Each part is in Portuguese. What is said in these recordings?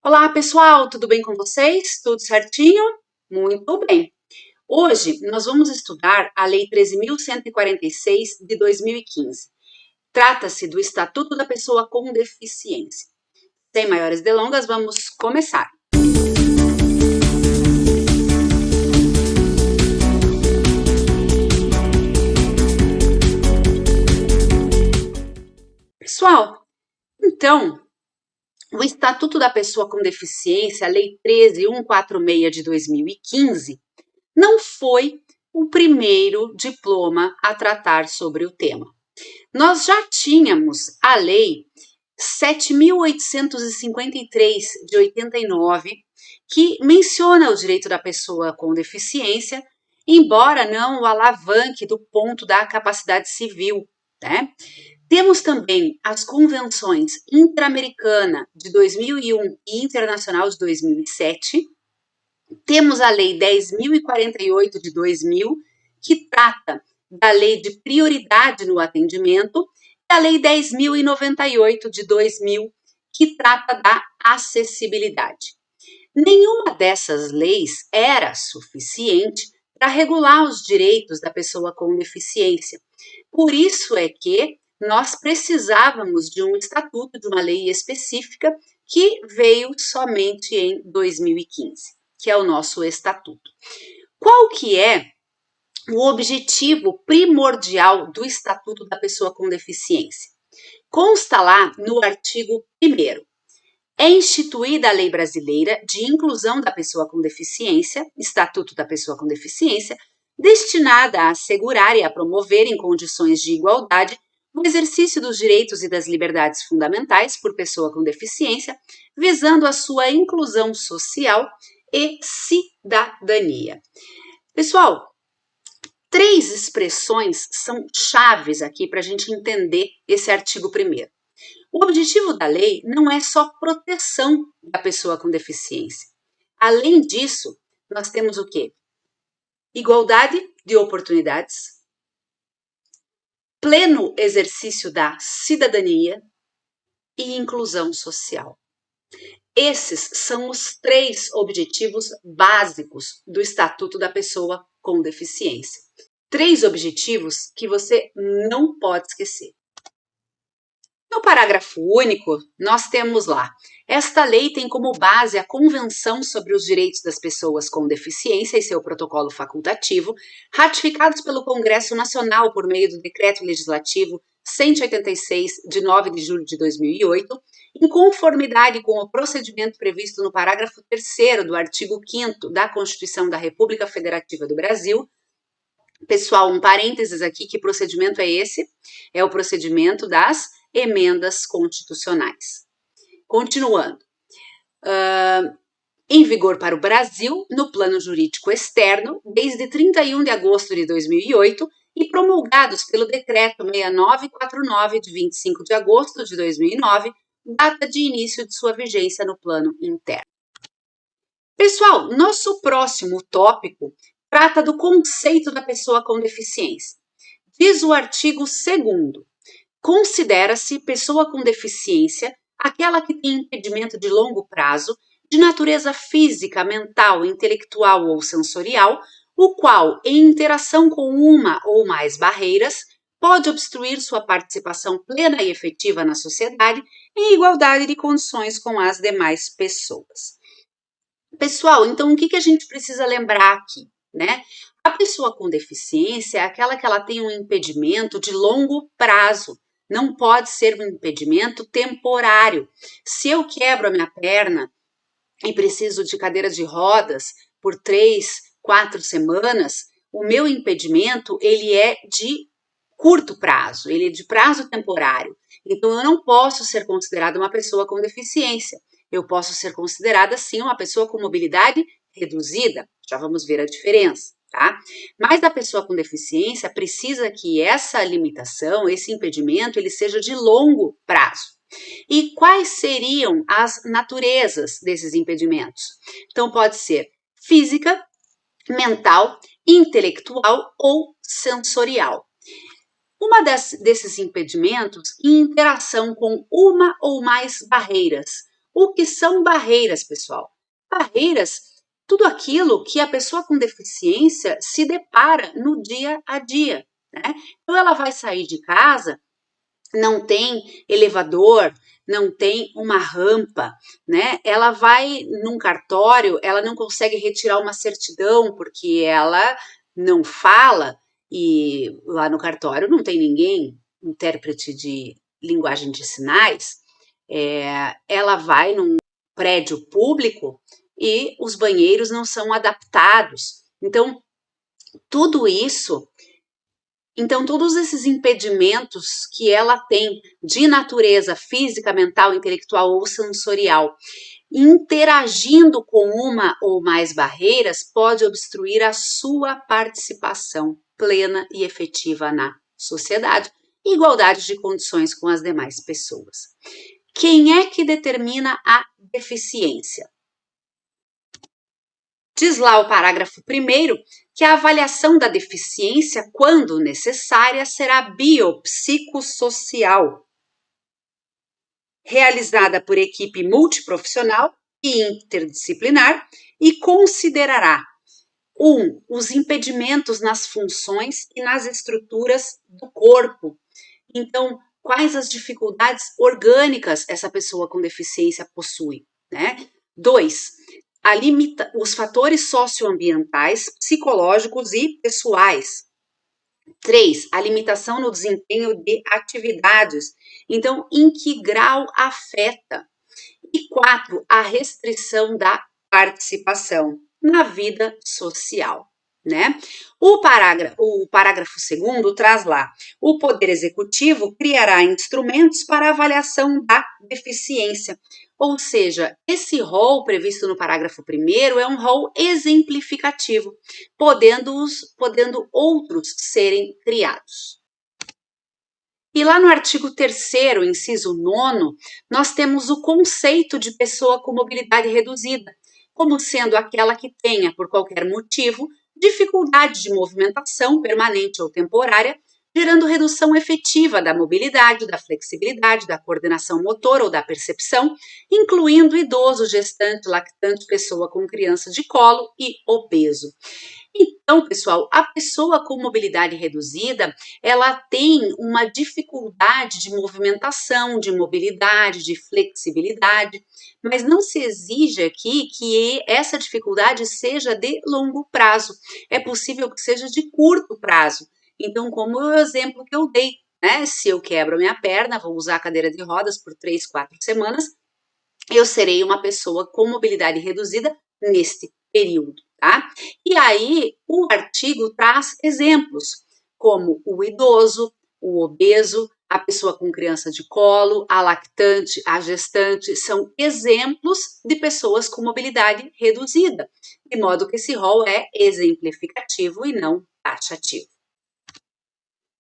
Olá, pessoal, tudo bem com vocês? Tudo certinho? Muito bem. Hoje nós vamos estudar a Lei 13.146 de 2015. Trata-se do Estatuto da Pessoa com Deficiência. Sem maiores delongas, vamos começar. Pessoal, então, o Estatuto da Pessoa com Deficiência, a Lei 13.146 de 2015, não foi o primeiro diploma a tratar sobre o tema. Nós já tínhamos a Lei 7.853 de 89, que menciona o direito da pessoa com deficiência, embora não o alavanque do ponto da capacidade civil, né? Temos também as convenções Interamericana de 2001 e Internacional de 2007. Temos a Lei 10.048 de 2000, que trata da Lei de Prioridade no Atendimento, e a Lei 10.098 de 2000, que trata da acessibilidade. Nenhuma dessas leis era suficiente para regular os direitos da pessoa com deficiência. Por isso é que nós precisávamos de um estatuto, de uma lei específica, que veio somente em 2015, que é o nosso estatuto. Qual que é o objetivo primordial do Estatuto da Pessoa com Deficiência? Consta lá no artigo 1º. É instituída a Lei Brasileira de Inclusão da Pessoa com Deficiência, Estatuto da Pessoa com Deficiência, destinada a assegurar e a promover em condições de igualdade o exercício dos direitos e das liberdades fundamentais por pessoa com deficiência, visando a sua inclusão social e cidadania. Pessoal, 3 expressões são chaves aqui para a gente entender esse artigo 1º. O objetivo da lei não é só proteção da pessoa com deficiência. Além disso, nós temos o quê? Igualdade de oportunidades, pleno exercício da cidadania e inclusão social. Esses são os 3 objetivos básicos do Estatuto da Pessoa com Deficiência. 3 objetivos que você não pode esquecer. No parágrafo único, nós temos lá: esta lei tem como base a Convenção sobre os Direitos das Pessoas com Deficiência e seu protocolo facultativo, ratificados pelo Congresso Nacional por meio do Decreto Legislativo 186, de 9 de julho de 2008, em conformidade com o procedimento previsto no parágrafo 3º do artigo 5º da Constituição da República Federativa do Brasil. Pessoal, um parênteses aqui, que procedimento é esse? É o procedimento das emendas constitucionais. Continuando. Em vigor para o Brasil, no plano jurídico externo, desde 31 de agosto de 2008 e promulgados pelo Decreto 6949, de 25 de agosto de 2009, data de início de sua vigência no plano interno. Pessoal, nosso próximo tópico trata do conceito da pessoa com deficiência. Diz o artigo 2º: considera-se pessoa com deficiência aquela que tem impedimento de longo prazo, de natureza física, mental, intelectual ou sensorial, o qual, em interação com uma ou mais barreiras, pode obstruir sua participação plena e efetiva na sociedade em igualdade de condições com as demais pessoas. Pessoal, então o que a gente precisa lembrar aqui, né? A pessoa com deficiência é aquela que ela tem um impedimento de longo prazo. Não pode ser um impedimento temporário. Se eu quebro a minha perna e preciso de cadeira de rodas por 3, 4 semanas, o meu impedimento, ele é de curto prazo, ele é de prazo temporário. Então, eu não posso ser considerada uma pessoa com deficiência. Eu posso ser considerada, sim, uma pessoa com mobilidade reduzida. Já vamos ver a diferença, tá? Mas a pessoa com deficiência precisa que essa limitação, esse impedimento, ele seja de longo prazo. E quais seriam as naturezas desses impedimentos? Então, pode ser física, mental, intelectual ou sensorial. Uma desses impedimentos em interação com uma ou mais barreiras. O que são barreiras, pessoal? Barreiras, tudo aquilo que a pessoa com deficiência se depara no dia a dia, né? Então ela vai sair de casa, não tem elevador, não tem uma rampa, né? Ela vai num cartório, ela não consegue retirar uma certidão porque ela não fala e lá no cartório não tem ninguém, intérprete de linguagem de sinais. Ela vai num prédio público e os banheiros não são adaptados. Tudo isso então, todos esses impedimentos que ela tem de natureza física, mental, intelectual ou sensorial, interagindo com uma ou mais barreiras, pode obstruir a sua participação plena e efetiva na sociedade, e igualdade de condições com as demais pessoas. Quem é que determina a deficiência? Diz lá o parágrafo 1º que a avaliação da deficiência, quando necessária, será biopsicossocial, realizada por equipe multiprofissional e interdisciplinar e considerará 1. Os impedimentos nas funções e nas estruturas do corpo. Então, quais as dificuldades orgânicas essa pessoa com deficiência possui, né? 2. Os fatores socioambientais, psicológicos e pessoais. 3. A limitação no desempenho de atividades. Então, em que grau afeta? E 4. A restrição da participação na vida social, né? O parágrafo 2º traz lá: o Poder Executivo criará instrumentos para avaliação da deficiência. Ou seja, esse rol previsto no parágrafo 1º é um rol exemplificativo, podendo outros serem criados. E lá no artigo 3º, inciso 9º, nós temos o conceito de pessoa com mobilidade reduzida, como sendo aquela que tenha, por qualquer motivo, dificuldade de movimentação permanente ou temporária, gerando redução efetiva da mobilidade, da flexibilidade, da coordenação motora ou da percepção, incluindo idoso, gestante, lactante, pessoa com criança de colo e obeso. Então, pessoal, a pessoa com mobilidade reduzida, ela tem uma dificuldade de movimentação, de mobilidade, de flexibilidade, mas não se exige aqui que essa dificuldade seja de longo prazo. É possível que seja de curto prazo. Então, como o exemplo que eu dei, né? Se eu quebro a minha perna, vou usar a cadeira de rodas por 3, 4 semanas, eu serei uma pessoa com mobilidade reduzida neste período, tá? E aí, o artigo traz exemplos, como o idoso, o obeso, a pessoa com criança de colo, a lactante, a gestante, são exemplos de pessoas com mobilidade reduzida, de modo que esse rol é exemplificativo e não taxativo.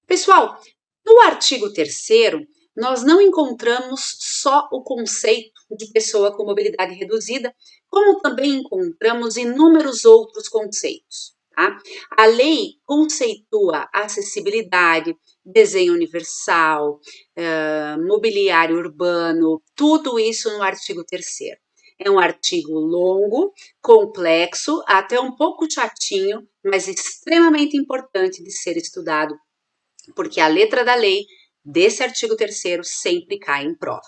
Pessoal, no artigo 3º, nós não encontramos só o conceito de pessoa com mobilidade reduzida, como também encontramos inúmeros outros conceitos. Tá? A lei conceitua acessibilidade, desenho universal, mobiliário urbano, tudo isso no artigo 3º. É um artigo longo, complexo, até um pouco chatinho, mas extremamente importante de ser estudado, porque a letra da lei desse artigo 3º sempre cai em prova.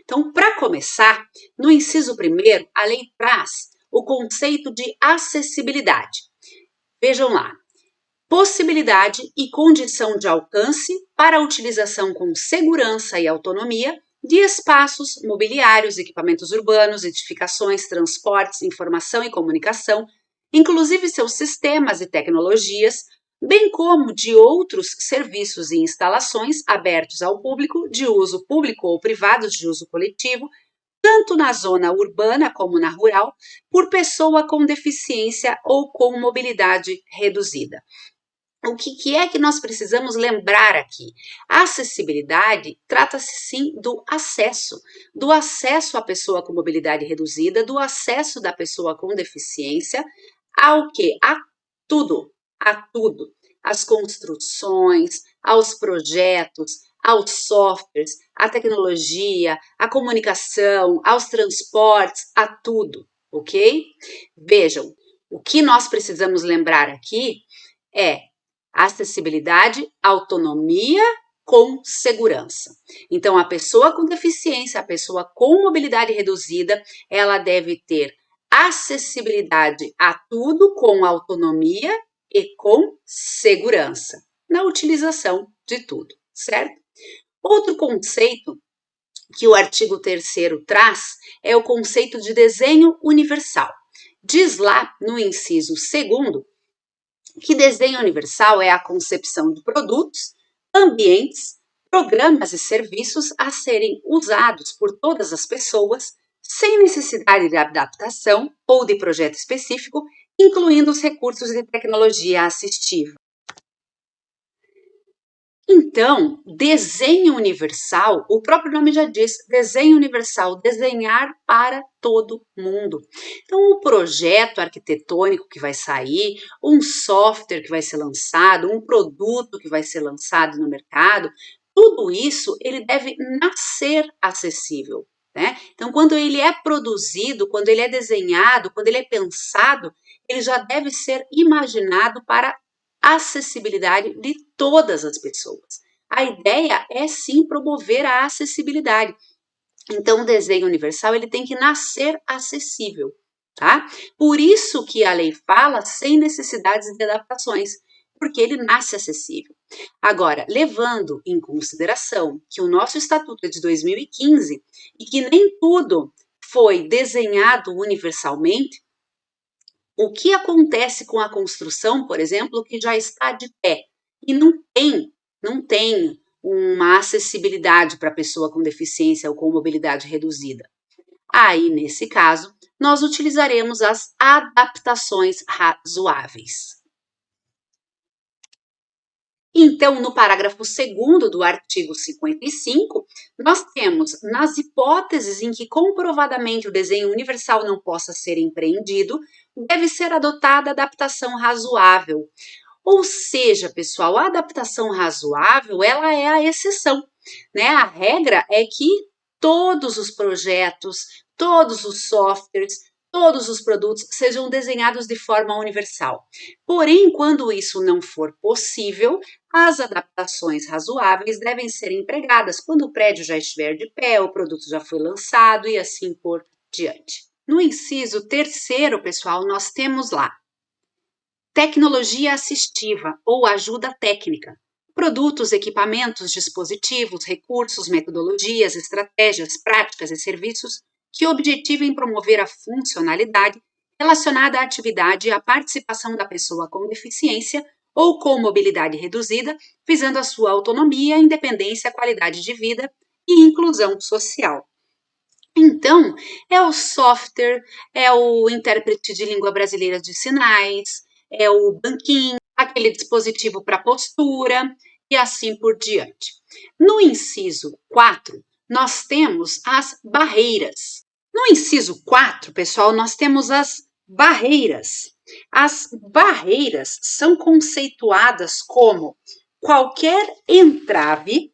Então, para começar, no inciso 1º, a lei traz o conceito de acessibilidade. Vejam lá: possibilidade e condição de alcance para a utilização com segurança e autonomia de espaços mobiliários, equipamentos urbanos, edificações, transportes, informação e comunicação, inclusive seus sistemas e tecnologias, bem como de outros serviços e instalações abertos ao público, de uso público ou privados de uso coletivo, tanto na zona urbana como na rural, por pessoa com deficiência ou com mobilidade reduzida. O que é que nós precisamos lembrar aqui? A acessibilidade trata-se sim do acesso à pessoa com mobilidade reduzida, do acesso da pessoa com deficiência ao que? A tudo, às construções, aos projetos, aos softwares, à tecnologia, à comunicação, aos transportes, a tudo, ok? Vejam, o que nós precisamos lembrar aqui é acessibilidade, autonomia com segurança. Então, a pessoa com deficiência, a pessoa com mobilidade reduzida, ela deve ter acessibilidade a tudo com autonomia e com segurança na utilização de tudo, certo? Outro conceito que o artigo 3º traz é o conceito de desenho universal. Diz lá no inciso 2º que desenho universal é a concepção de produtos, ambientes, programas e serviços a serem usados por todas as pessoas, sem necessidade de adaptação ou de projeto específico, incluindo os recursos de tecnologia assistiva. Então, desenho universal, o próprio nome já diz, desenho universal, desenhar para todo mundo. Então, o projeto arquitetônico que vai sair, um software que vai ser lançado, um produto que vai ser lançado no mercado, tudo isso ele deve nascer acessível, né? Então, quando ele é produzido, quando ele é desenhado, quando ele é pensado, ele já deve ser imaginado para acessibilidade de todas as pessoas. A ideia é sim promover a acessibilidade. Então, o desenho universal ele tem que nascer acessível, tá? Por isso que a lei fala sem necessidades de adaptações, porque ele nasce acessível. Agora, levando em consideração que o nosso estatuto é de 2015 e que nem tudo foi desenhado universalmente, o que acontece com a construção, por exemplo, que já está de pé e não tem uma acessibilidade para a pessoa com deficiência ou com mobilidade reduzida? Aí, nesse caso, nós utilizaremos as adaptações razoáveis. Então, no parágrafo 2º do artigo 55, nós temos, nas hipóteses em que comprovadamente o desenho universal não possa ser empreendido, deve ser adotada adaptação razoável. Ou seja, pessoal, a adaptação razoável, ela é a exceção, né? A regra é que todos os projetos, todos os softwares, todos os produtos sejam desenhados de forma universal. Porém, quando isso não for possível, as adaptações razoáveis devem ser empregadas quando o prédio já estiver de pé, o produto já foi lançado e assim por diante. No inciso 3º, pessoal, nós temos lá tecnologia assistiva ou ajuda técnica. Produtos, equipamentos, dispositivos, recursos, metodologias, estratégias, práticas e serviços que objetivem promover a funcionalidade relacionada à atividade e à participação da pessoa com deficiência ou com mobilidade reduzida, visando a sua autonomia, independência, qualidade de vida e inclusão social. Então, é o software, é o intérprete de língua brasileira de sinais, é o banquinho, aquele dispositivo para postura e assim por diante. No inciso 4, nós temos as barreiras. No inciso 4, pessoal, nós temos as barreiras. As barreiras são conceituadas como qualquer entrave,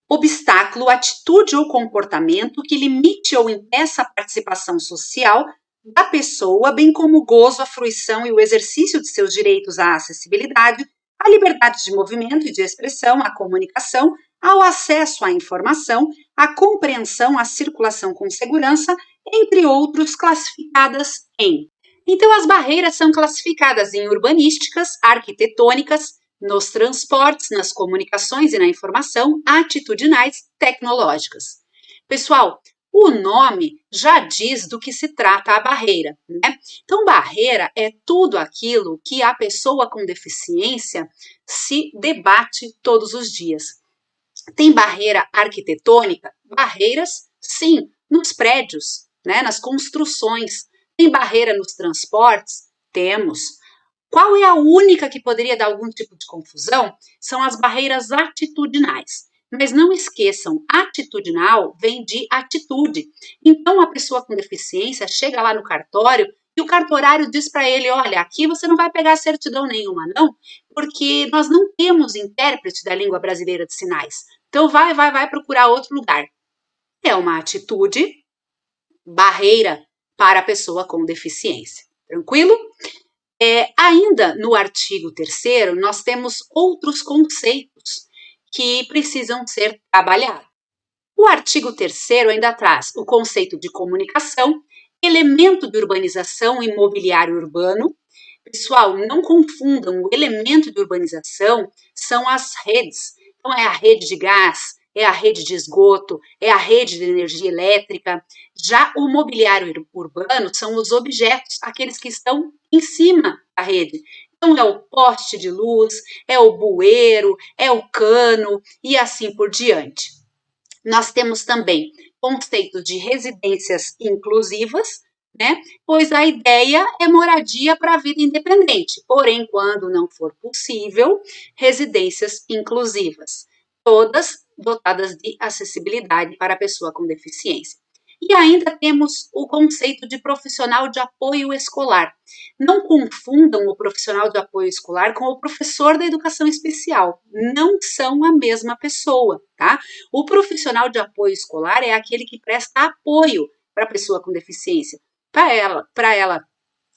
obstáculo, atitude ou comportamento que limite ou impeça a participação social da pessoa, bem como o gozo, a fruição e o exercício de seus direitos à acessibilidade, à liberdade de movimento e de expressão, à comunicação, ao acesso à informação, à compreensão, à circulação com segurança, entre outros, classificadas em. Então, as barreiras são classificadas em urbanísticas, arquitetônicas, nos transportes, nas comunicações e na informação, atitudinais, tecnológicas. Pessoal, o nome já diz do que se trata a barreira, né? Então, barreira é tudo aquilo que a pessoa com deficiência se debate todos os dias. Tem barreira arquitetônica? Barreiras, sim, nos prédios, né? Nas construções. Tem barreira nos transportes? Temos. Qual é a única que poderia dar algum tipo de confusão? São as barreiras atitudinais. Mas não esqueçam, atitudinal vem de atitude. Então, a pessoa com deficiência chega lá no cartório e o cartorário diz para ele, olha, aqui você não vai pegar certidão nenhuma, não, porque nós não temos intérprete da língua brasileira de sinais. Então vai procurar outro lugar. É uma atitude barreira para a pessoa com deficiência. Tranquilo? Ainda no artigo 3º, nós temos outros conceitos que precisam ser trabalhados. O artigo 3º ainda traz o conceito de comunicação, elemento de urbanização e mobiliário urbano. Pessoal, não confundam, o elemento de urbanização são as redes. Então, é a rede de gás, é a rede de esgoto, é a rede de energia elétrica. Já o mobiliário urbano são os objetos, aqueles que estão em cima da rede. Então, é o poste de luz, é o bueiro, é o cano e assim por diante. Nós temos também conceitos de residências inclusivas, né? Pois a ideia é moradia para a vida independente, porém, quando não for possível, residências inclusivas, todas dotadas de acessibilidade para a pessoa com deficiência. E ainda temos o conceito de profissional de apoio escolar. Não confundam o profissional de apoio escolar com o professor da educação especial. Não são a mesma pessoa, tá? O profissional de apoio escolar é aquele que presta apoio para a pessoa com deficiência, para ela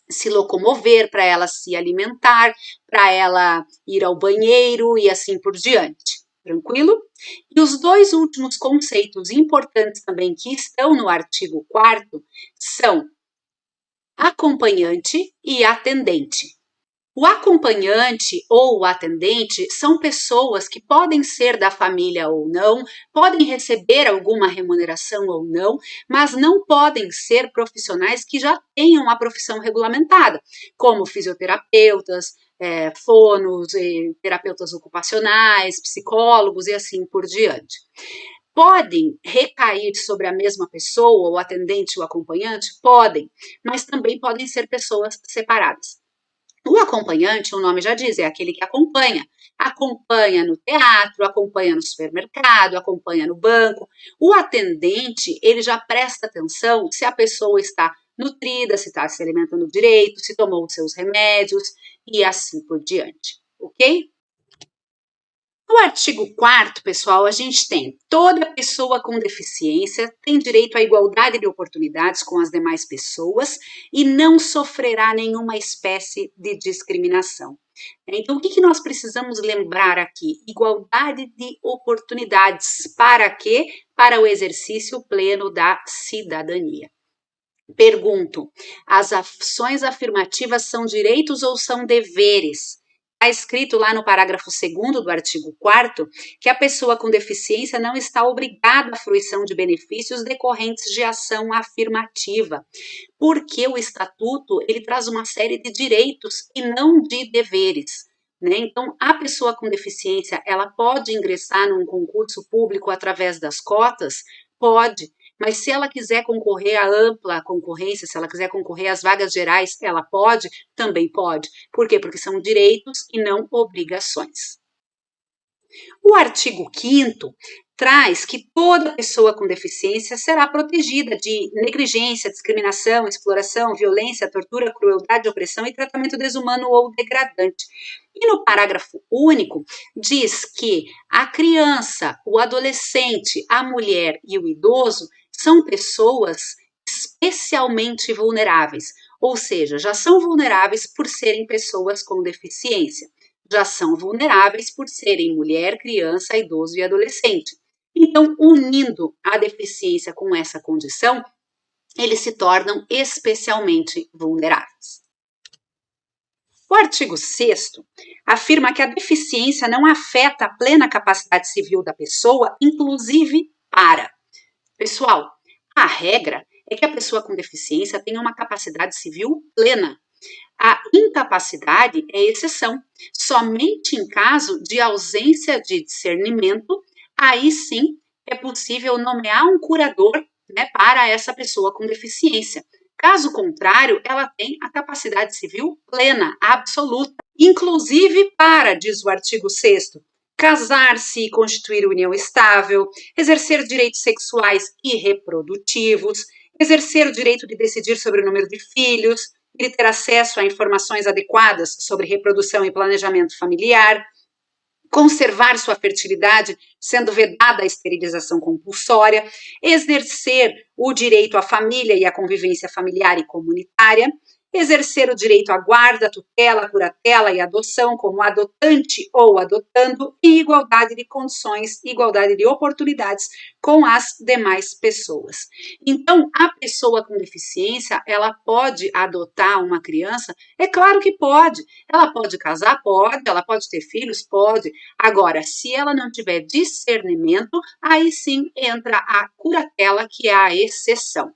se locomover, para ela se alimentar, para ela ir ao banheiro e assim por diante. Tranquilo? E os dois últimos conceitos importantes também que estão no artigo 4º são acompanhante e atendente. O acompanhante ou o atendente são pessoas que podem ser da família ou não, podem receber alguma remuneração ou não, mas não podem ser profissionais que já tenham a profissão regulamentada, como fisioterapeutas, fonos, terapeutas ocupacionais, psicólogos e assim por diante. Podem recair sobre a mesma pessoa, o atendente e o acompanhante? Podem, mas também podem ser pessoas separadas. O acompanhante, o nome já diz, é aquele que acompanha. Acompanha no teatro, acompanha no supermercado, acompanha no banco. O atendente, ele já presta atenção se a pessoa está nutrida, se está se alimentando direito, se tomou os seus remédios e assim por diante, ok? No artigo 4º, pessoal, a gente tem toda pessoa com deficiência tem direito à igualdade de oportunidades com as demais pessoas e não sofrerá nenhuma espécie de discriminação. Então, o que nós precisamos lembrar aqui? Igualdade de oportunidades. Para quê? Para o exercício pleno da cidadania. Pergunto, as ações afirmativas são direitos ou são deveres? Está escrito lá no parágrafo 2º do artigo 4º que a pessoa com deficiência não está obrigada à fruição de benefícios decorrentes de ação afirmativa, porque o estatuto ele traz uma série de direitos e não de deveres. Né? Então, a pessoa com deficiência, ela pode ingressar num concurso público através das cotas? Pode, mas se ela quiser concorrer à ampla concorrência, se ela quiser concorrer às vagas gerais, ela pode? Também pode. Por quê? Porque são direitos e não obrigações. O artigo 5º traz que toda pessoa com deficiência será protegida de negligência, discriminação, exploração, violência, tortura, crueldade, opressão e tratamento desumano ou degradante. E no parágrafo único diz que a criança, o adolescente, a mulher e o idoso são pessoas especialmente vulneráveis, ou seja, já são vulneráveis por serem pessoas com deficiência, já são vulneráveis por serem mulher, criança, idoso e adolescente. Então, unindo a deficiência com essa condição, eles se tornam especialmente vulneráveis. O artigo 6º afirma que a deficiência não afeta a plena capacidade civil da pessoa, inclusive para. Pessoal, a regra é que a pessoa com deficiência tenha uma capacidade civil plena. A incapacidade é exceção. Somente em caso de ausência de discernimento, aí sim é possível nomear um curador, né, para essa pessoa com deficiência. Caso contrário, ela tem a capacidade civil plena, absoluta, inclusive para, diz o artigo 6º, casar-se e constituir união estável, exercer direitos sexuais e reprodutivos, exercer o direito de decidir sobre o número de filhos, ele ter acesso a informações adequadas sobre reprodução e planejamento familiar, conservar sua fertilidade, sendo vedada a esterilização compulsória, exercer o direito à família e à convivência familiar e comunitária, exercer o direito à guarda, tutela, curatela e adoção como adotante ou adotando, em igualdade de condições, igualdade de oportunidades com as demais pessoas. Então, a pessoa com deficiência, ela pode adotar uma criança? É claro que pode. Ela pode casar? Pode. Ela pode ter filhos? Pode. Agora, se ela não tiver discernimento, aí sim entra a curatela, que é a exceção.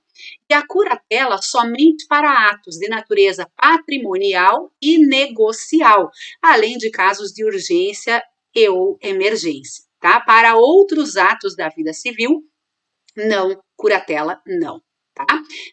E a curatela somente para atos de natureza patrimonial e negocial, além de casos de urgência e ou emergência, tá? Para outros atos da vida civil, não, curatela não, tá?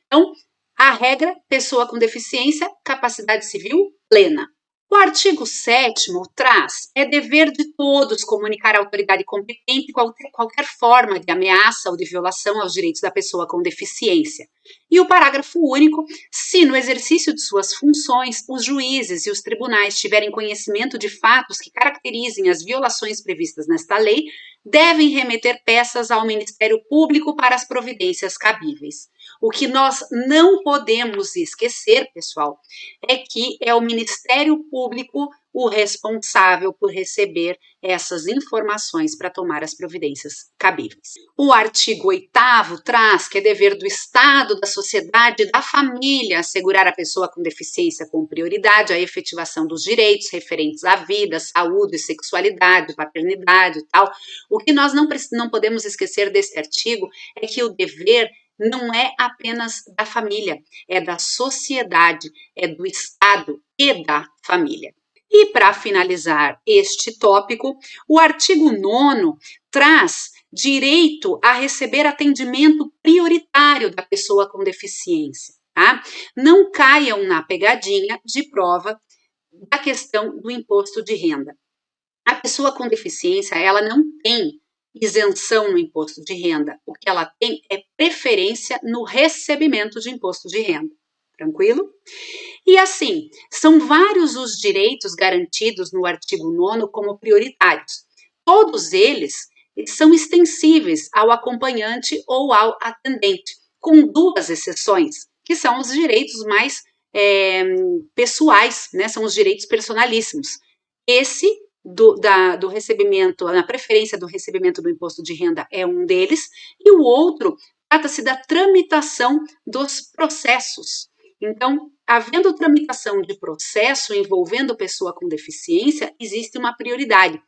Então, a regra, pessoa com deficiência, capacidade civil plena. O artigo 7º traz, é dever de todos comunicar à autoridade competente qualquer forma de ameaça ou de violação aos direitos da pessoa com deficiência. E o parágrafo único, se no exercício de suas funções os juízes e os tribunais tiverem conhecimento de fatos que caracterizem as violações previstas nesta lei, devem remeter peças ao Ministério Público para as providências cabíveis. O que nós não podemos esquecer, pessoal, é que é o Ministério Público o responsável por receber essas informações para tomar as providências cabíveis. O artigo 8º traz que é dever do Estado, da sociedade e da família assegurar à pessoa com deficiência com prioridade a efetivação dos direitos referentes à vida, saúde, sexualidade, paternidade e tal. O que nós não podemos esquecer desse artigo é que o dever não é apenas da família, é da sociedade, é do Estado e da família. E para finalizar este tópico, o artigo 9º traz direito a receber atendimento prioritário da pessoa com deficiência, tá? Não caiam na pegadinha de prova da questão do imposto de renda. A pessoa com deficiência, ela não tem isenção no imposto de renda. O que ela tem é preferência no recebimento de imposto de renda. Tranquilo? E assim, são vários os direitos garantidos no artigo 9º como prioritários. Todos eles são extensíveis ao acompanhante ou ao atendente, com duas exceções, que são os direitos mais pessoais, né? São os direitos personalíssimos. Esse do recebimento, na preferência do recebimento do imposto de renda é um deles, e o outro trata-se da tramitação dos processos. Então, havendo tramitação de processo envolvendo pessoa com deficiência, existe uma prioridade,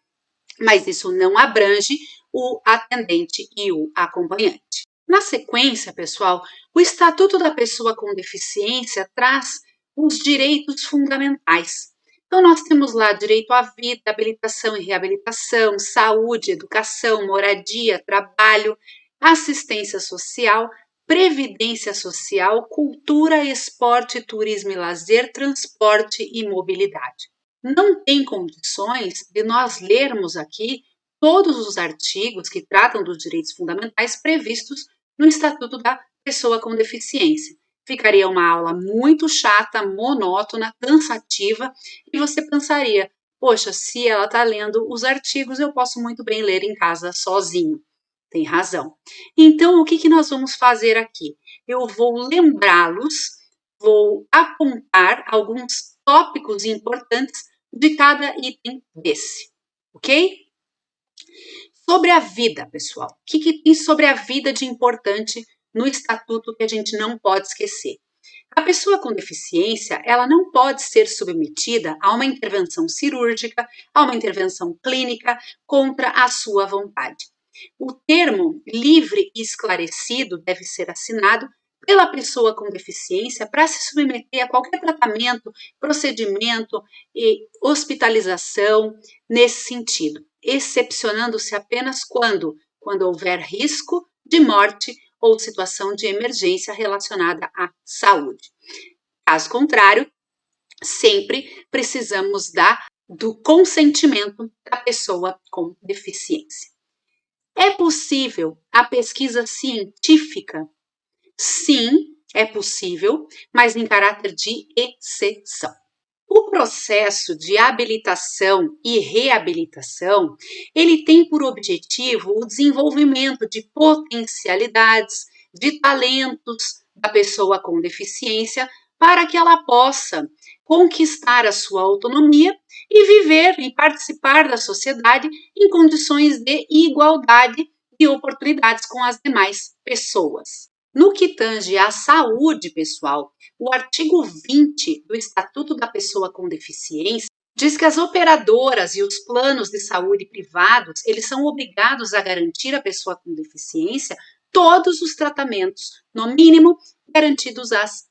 mas isso não abrange o atendente e o acompanhante. Na sequência, pessoal, o Estatuto da Pessoa com Deficiência traz os direitos fundamentais. Então, nós temos lá direito à vida, habilitação e reabilitação, saúde, educação, moradia, trabalho, assistência social, previdência social, cultura, esporte, turismo e lazer, transporte e mobilidade. Não tem condições de nós lermos aqui todos os artigos que tratam dos direitos fundamentais previstos no Estatuto da Pessoa com Deficiência. Ficaria uma aula muito chata, monótona, cansativa, e você pensaria, poxa, se ela está lendo os artigos, eu posso muito bem ler em casa sozinho. Tem razão. Então, o que nós vamos fazer aqui? Eu vou lembrá-los, vou apontar alguns tópicos importantes de cada item desse, ok? Sobre a vida, pessoal. O que tem sobre a vida de importante no estatuto que a gente não pode esquecer? A pessoa com deficiência, ela não pode ser submetida a uma intervenção cirúrgica, a uma intervenção clínica contra a sua vontade. O termo livre e esclarecido deve ser assinado pela pessoa com deficiência para se submeter a qualquer tratamento, procedimento e hospitalização nesse sentido, excepcionando-se apenas quando houver risco de morte ou situação de emergência relacionada à saúde. Caso contrário, sempre precisamos do consentimento da pessoa com deficiência. É possível a pesquisa científica? Sim, é possível, mas em caráter de exceção. O processo de habilitação e reabilitação, ele tem por objetivo o desenvolvimento de potencialidades, de talentos da pessoa com deficiência, para que ela possa conquistar a sua autonomia e viver e participar da sociedade em condições de igualdade de oportunidades com as demais pessoas. No que tange à saúde, pessoal, o artigo 20 do Estatuto da Pessoa com Deficiência diz que as operadoras e os planos de saúde privados, eles são obrigados a garantir à pessoa com deficiência todos os tratamentos, no mínimo, garantidos às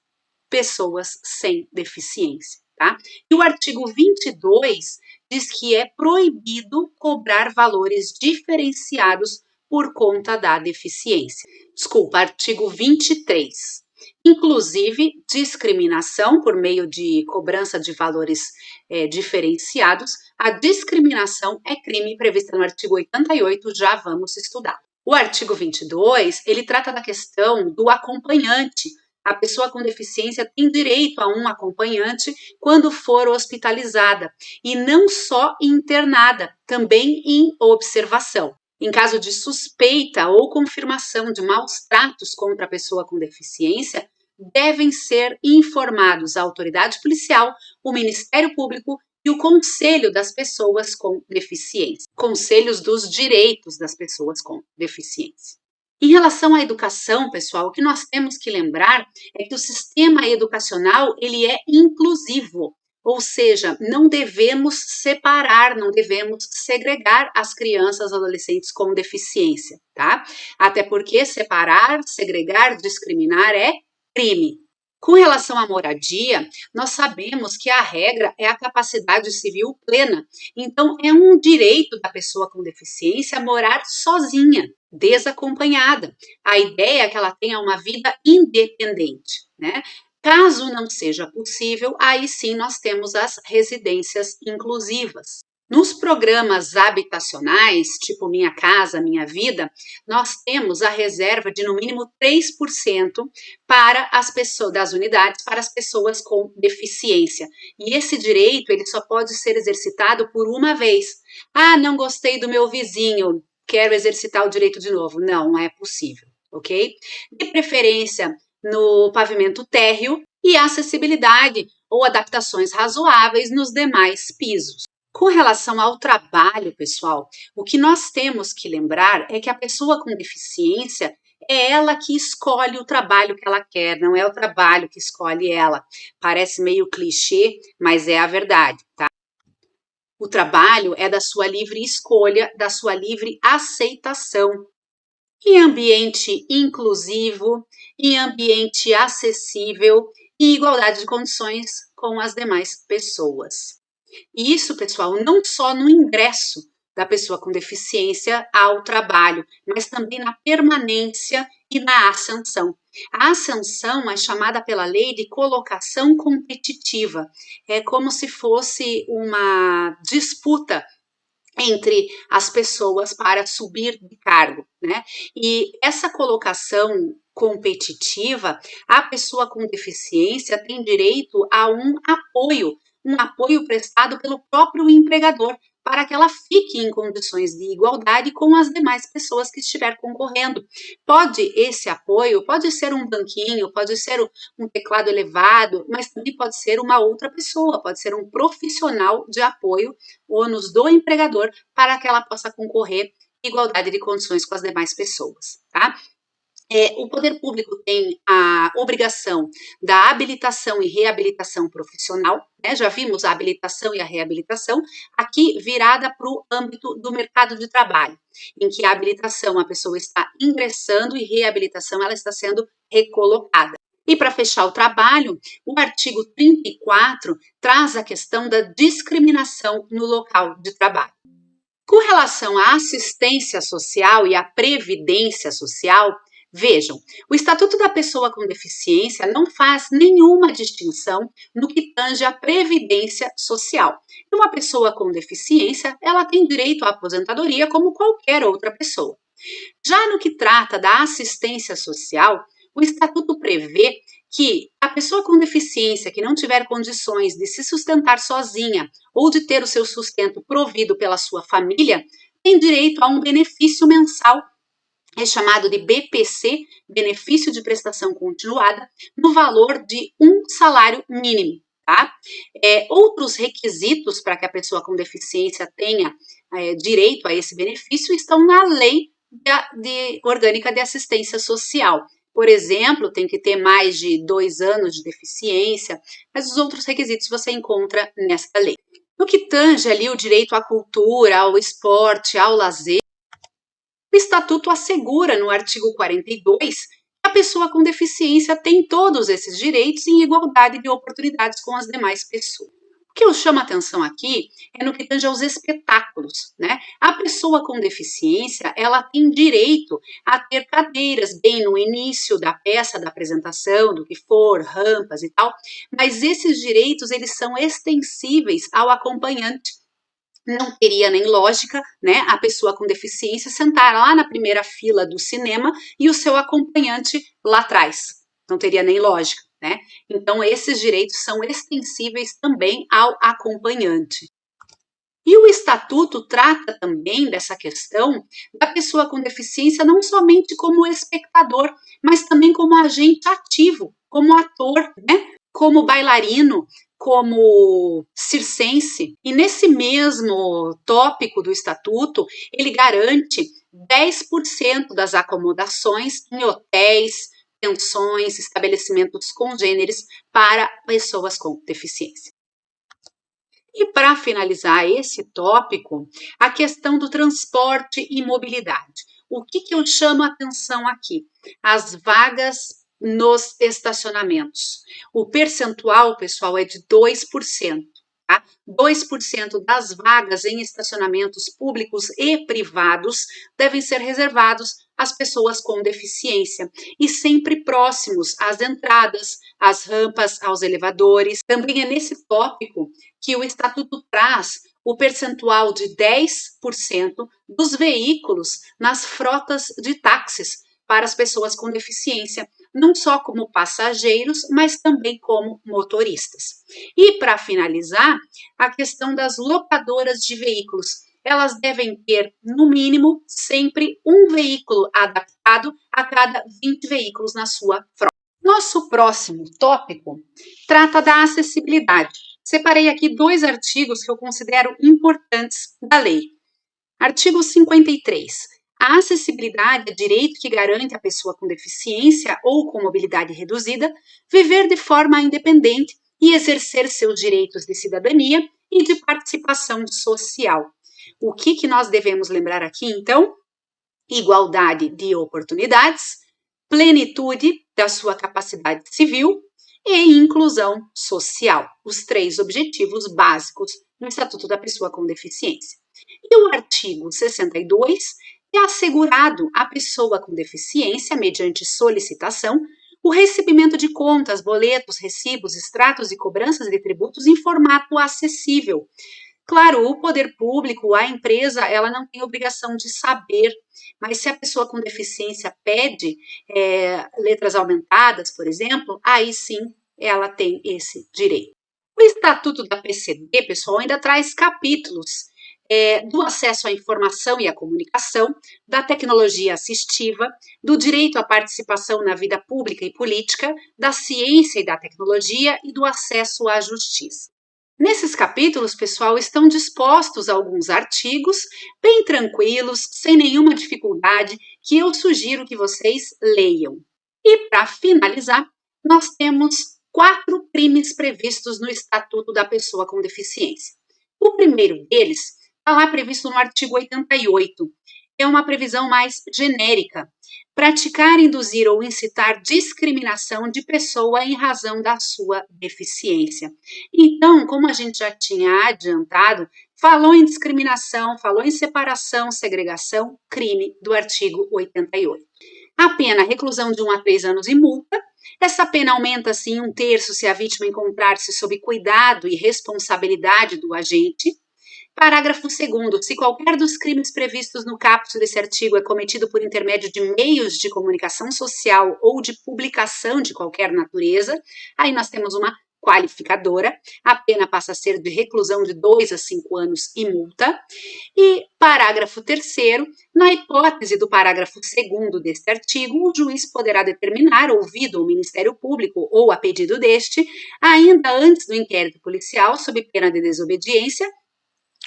pessoas sem deficiência, tá? E o artigo 22 diz que é proibido cobrar valores diferenciados por conta da deficiência. Desculpa, artigo 23. Inclusive, discriminação por meio de cobrança de valores diferenciados. A discriminação é crime prevista no artigo 88, já vamos estudar. O artigo 22, ele trata da questão do acompanhante. A pessoa com deficiência tem direito a um acompanhante quando for hospitalizada e não só internada, também em observação. Em caso de suspeita ou confirmação de maus tratos contra a pessoa com deficiência, devem ser informados a autoridade policial, o Ministério Público e o Conselho das Pessoas com Deficiência, Conselhos dos Direitos das Pessoas com Deficiência. Em relação à educação, pessoal, o que nós temos que lembrar é que o sistema educacional ele é inclusivo, ou seja, não devemos separar, não devemos segregar as crianças e adolescentes com deficiência, tá? Até porque separar, segregar, discriminar é crime. Com relação à moradia, nós sabemos que a regra é a capacidade civil plena. Então, é um direito da pessoa com deficiência morar sozinha, desacompanhada. A ideia é que ela tenha uma vida independente, né? Caso não seja possível, aí sim nós temos as residências inclusivas. Nos programas habitacionais, tipo Minha Casa, Minha Vida, nós temos a reserva de no mínimo 3% para as pessoas das unidades para as pessoas com deficiência. E esse direito ele só pode ser exercitado por uma vez. Ah, não gostei do meu vizinho, quero exercitar o direito de novo. Não é possível, ok? De preferência no pavimento térreo e acessibilidade ou adaptações razoáveis nos demais pisos. Com relação ao trabalho, pessoal, o que nós temos que lembrar é que a pessoa com deficiência é ela que escolhe o trabalho que ela quer, não é o trabalho que escolhe ela. Parece meio clichê, mas é a verdade, tá? O trabalho é da sua livre escolha, da sua livre aceitação. Em ambiente inclusivo, em ambiente acessível e igualdade de condições com as demais pessoas. E isso, pessoal, não só no ingresso da pessoa com deficiência ao trabalho, mas também na permanência e na ascensão. A ascensão é chamada pela lei de colocação competitiva. É como se fosse uma disputa entre as pessoas para subir de cargo, né? E essa colocação competitiva, a pessoa com deficiência tem direito a um apoio prestado pelo próprio empregador, para que ela fique em condições de igualdade com as demais pessoas que estiver concorrendo. Esse apoio pode ser um banquinho, pode ser um teclado elevado, mas também pode ser uma outra pessoa, pode ser um profissional de apoio, ônus do empregador, para que ela possa concorrer em igualdade de condições com as demais pessoas, tá? O poder público tem a obrigação da habilitação e reabilitação profissional, né? Já vimos a habilitação e a reabilitação, aqui virada para o âmbito do mercado de trabalho, em que a habilitação a pessoa está ingressando e reabilitação ela está sendo recolocada. E para fechar o trabalho, o artigo 34 traz a questão da discriminação no local de trabalho. Com relação à assistência social e à previdência social, vejam, o Estatuto da Pessoa com Deficiência não faz nenhuma distinção no que tange à previdência social. Uma pessoa com deficiência, ela tem direito à aposentadoria como qualquer outra pessoa. Já no que trata da assistência social, o Estatuto prevê que a pessoa com deficiência que não tiver condições de se sustentar sozinha ou de ter o seu sustento provido pela sua família, tem direito a um benefício mensal, é chamado de BPC, benefício de prestação continuada, no valor de um salário mínimo. Tá? Outros requisitos para que a pessoa com deficiência tenha direito a esse benefício estão na Lei Orgânica de Assistência Social. Por exemplo, tem que ter mais de 2 anos de deficiência, mas os outros requisitos você encontra nesta lei. No que tange ali o direito à cultura, ao esporte, ao lazer, o Estatuto assegura no artigo 42 que a pessoa com deficiência tem todos esses direitos em igualdade de oportunidades com as demais pessoas. O que eu chamo a atenção aqui é no que tange aos espetáculos, né? A pessoa com deficiência, ela tem direito a ter cadeiras bem no início da peça, da apresentação, do que for, rampas e tal, mas esses direitos, eles são extensíveis ao acompanhante. Não teria nem lógica, né, a pessoa com deficiência sentar lá na primeira fila do cinema e o seu acompanhante lá atrás. Não teria nem lógica, né? Então, esses direitos são extensíveis também ao acompanhante. E o Estatuto trata também dessa questão da pessoa com deficiência não somente como espectador, mas também como agente ativo, como ator, né? Como bailarino, como circense. E nesse mesmo tópico do Estatuto, ele garante 10% das acomodações em hotéis, pensões, estabelecimentos congêneres para pessoas com deficiência. E para finalizar esse tópico, a questão do transporte e mobilidade. O que eu chamo a atenção aqui? As vagas nos estacionamentos. O percentual, pessoal, é de 2%. Tá? 2% das vagas em estacionamentos públicos e privados devem ser reservados às pessoas com deficiência e sempre próximos às entradas, às rampas, aos elevadores. Também é nesse tópico que o Estatuto traz o percentual de 10% dos veículos nas frotas de táxis para as pessoas com deficiência, não só como passageiros, mas também como motoristas. E para finalizar, a questão das locadoras de veículos. Elas devem ter, no mínimo, sempre um veículo adaptado a cada 20 veículos na sua frota. Nosso próximo tópico trata da acessibilidade. Separei aqui 2 artigos que eu considero importantes da lei. Artigo 53. A acessibilidade é direito que garante à pessoa com deficiência ou com mobilidade reduzida viver de forma independente e exercer seus direitos de cidadania e de participação social. O que nós devemos lembrar aqui, então? Igualdade de oportunidades, plenitude da sua capacidade civil e inclusão social, os 3 objetivos básicos do Estatuto da Pessoa com Deficiência. E o artigo 62 é assegurado à pessoa com deficiência, mediante solicitação, o recebimento de contas, boletos, recibos, extratos e cobranças de tributos em formato acessível. Claro, o poder público, a empresa, ela não tem obrigação de saber, mas se a pessoa com deficiência pede letras aumentadas, por exemplo, aí sim ela tem esse direito. O Estatuto da PCD, pessoal, ainda traz capítulos do acesso à informação e à comunicação, da tecnologia assistiva, do direito à participação na vida pública e política, da ciência e da tecnologia e do acesso à justiça. Nesses capítulos, pessoal, estão dispostos alguns artigos bem tranquilos, sem nenhuma dificuldade, que eu sugiro que vocês leiam. E para finalizar, nós temos 4 crimes previstos no Estatuto da Pessoa com Deficiência. O primeiro deles está lá previsto no artigo 88. É uma previsão mais genérica. Praticar, induzir ou incitar discriminação de pessoa em razão da sua deficiência. Então, como a gente já tinha adiantado, falou em discriminação, falou em separação, segregação, crime do artigo 88. A pena, reclusão de 1 a 3 anos e multa. Essa pena aumenta-se em 1/3 se a vítima encontrar-se sob cuidado e responsabilidade do agente. Parágrafo 2º. Se qualquer dos crimes previstos no caput desse artigo é cometido por intermédio de meios de comunicação social ou de publicação de qualquer natureza, aí nós temos uma qualificadora, a pena passa a ser de reclusão de 2 a 5 anos e multa. E parágrafo 3º, na hipótese do parágrafo 2º deste artigo, o juiz poderá determinar, ouvido o Ministério Público ou a pedido deste, ainda antes do inquérito policial, sob pena de desobediência,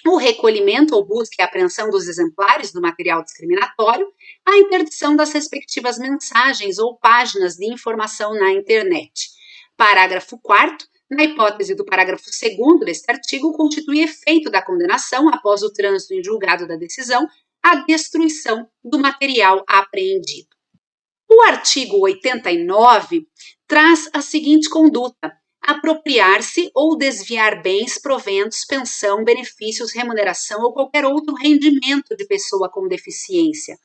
o recolhimento ou busca e apreensão dos exemplares do material discriminatório, a interdição das respectivas mensagens ou páginas de informação na internet. Parágrafo 4º, na hipótese do parágrafo 2º deste artigo, constitui efeito da condenação, após o trânsito em julgado da decisão, a destruição do material apreendido. O artigo 89 traz a seguinte conduta: apropriar-se ou desviar bens, proventos, pensão, benefícios, remuneração ou qualquer outro rendimento de pessoa com deficiência.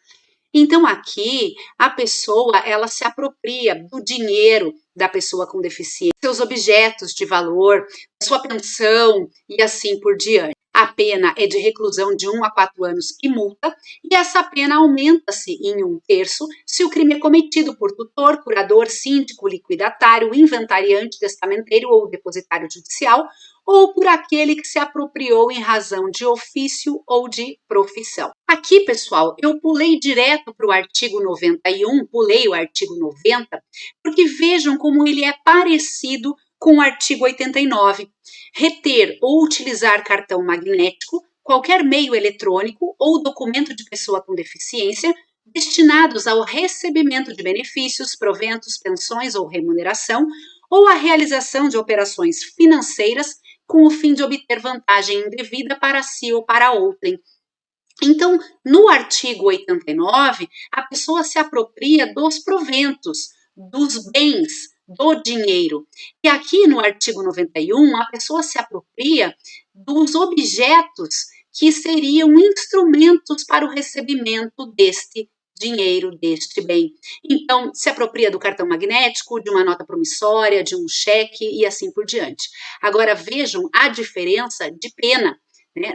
Então, aqui, a pessoa, ela se apropria do dinheiro da pessoa com deficiência, seus objetos de valor, sua pensão e assim por diante. A pena é de reclusão de 1 a 4 anos e multa, e essa pena aumenta-se em 1/3 se o crime é cometido por tutor, curador, síndico, liquidatário, inventariante, testamenteiro ou depositário judicial, ou por aquele que se apropriou em razão de ofício ou de profissão. Aqui, pessoal, eu pulei direto para o artigo 91, pulei o artigo 90, porque vejam como ele é parecido com o artigo 89. Reter ou utilizar cartão magnético, qualquer meio eletrônico ou documento de pessoa com deficiência destinados ao recebimento de benefícios, proventos, pensões ou remuneração, ou à realização de operações financeiras com o fim de obter vantagem indevida para si ou para outrem. Então, no artigo 89, a pessoa se apropria dos proventos, dos bens, do dinheiro. E aqui no artigo 91, a pessoa se apropria dos objetos que seriam instrumentos para o recebimento deste dinheiro, deste bem. Então, se apropria do cartão magnético, de uma nota promissória, de um cheque e assim por diante. Agora, vejam a diferença de pena.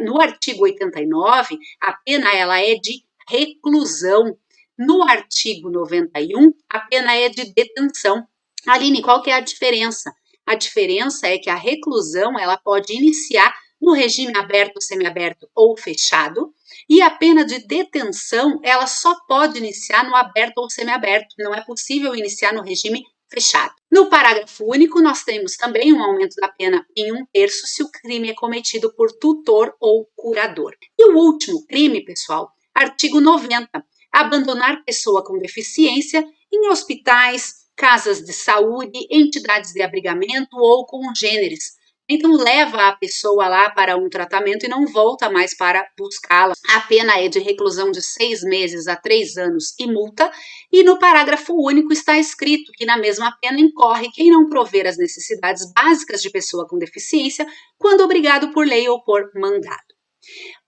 No artigo 89, a pena ela é de reclusão. No artigo 91, a pena é de detenção. Aline, qual que é a diferença? A diferença é que a reclusão ela pode iniciar no regime aberto, semiaberto ou fechado, e a pena de detenção ela só pode iniciar no aberto ou semiaberto, não é possível iniciar no regime fechado. No parágrafo único, nós temos também um aumento da pena em 1/3 se o crime é cometido por tutor ou curador. E o último crime, pessoal, artigo 90, abandonar pessoa com deficiência em hospitais, casas de saúde, entidades de abrigamento ou congêneres. Então, leva a pessoa lá para um tratamento e não volta mais para buscá-la. A pena é de reclusão de 6 meses a 3 anos e multa. E no parágrafo único está escrito que na mesma pena incorre quem não prover as necessidades básicas de pessoa com deficiência quando obrigado por lei ou por mandado.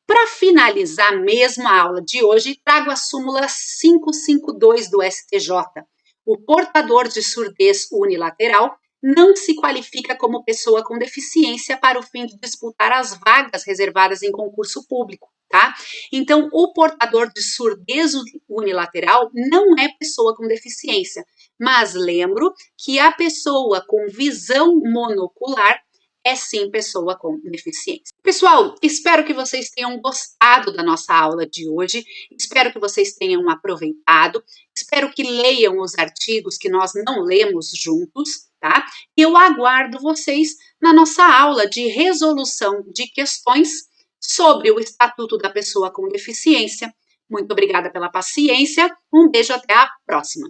Para finalizar mesmo a aula de hoje, trago a súmula 552 do STJ. O portador de surdez unilateral não se qualifica como pessoa com deficiência para o fim de disputar as vagas reservadas em concurso público, tá? Então, o portador de surdez unilateral não é pessoa com deficiência, mas lembro que a pessoa com visão monocular é sim pessoa com deficiência. Pessoal, espero que vocês tenham gostado da nossa aula de hoje, espero que vocês tenham aproveitado, espero que leiam os artigos que nós não lemos juntos, tá? E eu aguardo vocês na nossa aula de resolução de questões sobre o Estatuto da Pessoa com Deficiência. Muito obrigada pela paciência, um beijo, até a próxima!